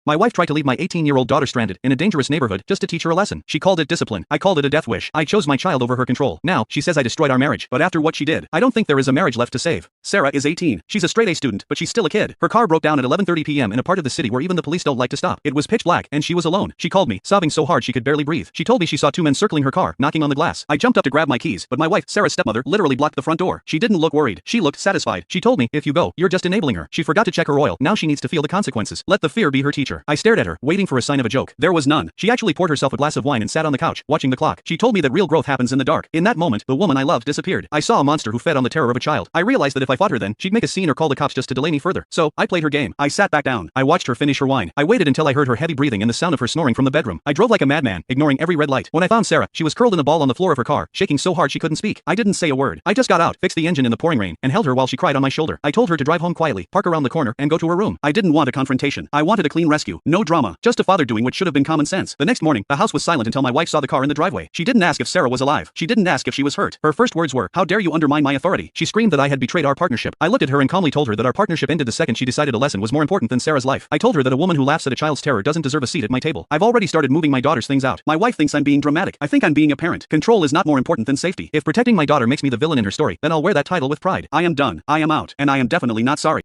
My wife tried to leave my 18-year-old daughter stranded in a dangerous neighborhood just to teach her a lesson. She called it discipline. I called it a death wish. I chose my child over her control. Now, she says I destroyed our marriage. But after what she did, I don't think there is a marriage left to save. Sarah is 18. She's a straight-A student, but she's still a kid. Her car broke down at 11:30 p.m. in a part of the city where even the police don't like to stop. It was pitch black, and she was alone. She called me, sobbing so hard she could barely breathe. She told me she saw two men circling her car, knocking on the glass. I jumped up to grab my keys, but my wife, Sarah's stepmother, literally blocked the front door. She didn't look worried. She looked satisfied. She told me, if you go, you're just enabling her. She forgot to check her oil. Now she needs to feel the consequences. Let the fear be her teacher. I stared at her, waiting for a sign of a joke. There was none. She actually poured herself a glass of wine and sat on the couch, watching the clock. She told me that real growth happens in the dark. In that moment, the woman I loved disappeared. I saw a monster who fed on the terror of a child. I realized that if I fought her then, she'd make a scene or call the cops just to delay me further. So, I played her game. I sat back down. I watched her finish her wine. I waited until I heard her heavy breathing and the sound of her snoring from the bedroom. I drove like a madman, ignoring every red light. When I found Sarah, she was curled in a ball on the floor of her car, shaking so hard she couldn't speak. I didn't say a word. I just got out, fixed the engine in the pouring rain, and held her while she cried on my shoulder. I told her to drive home quietly, park around the corner, and go to her room. I didn't want a confrontation. I wanted a clean rescue. No drama. Just a father doing what should have been common sense. The next morning, the house was silent until my wife saw the car in the driveway. She didn't ask if Sarah was alive. She didn't ask if she was hurt. Her first words were, "How dare you undermine my authority?" She screamed that I had betrayed our partnership. I looked at her and calmly told her that our partnership ended the second she decided a lesson was more important than Sarah's life. I told her that a woman who laughs at a child's terror doesn't deserve a seat at my table. I've already started moving my daughter's things out. My wife thinks I'm being dramatic. I think I'm being a parent. Control is not more important than safety. If protecting my daughter makes me the villain in her story, then I'll wear that title with pride. I am done. I am out. And I am definitely not sorry.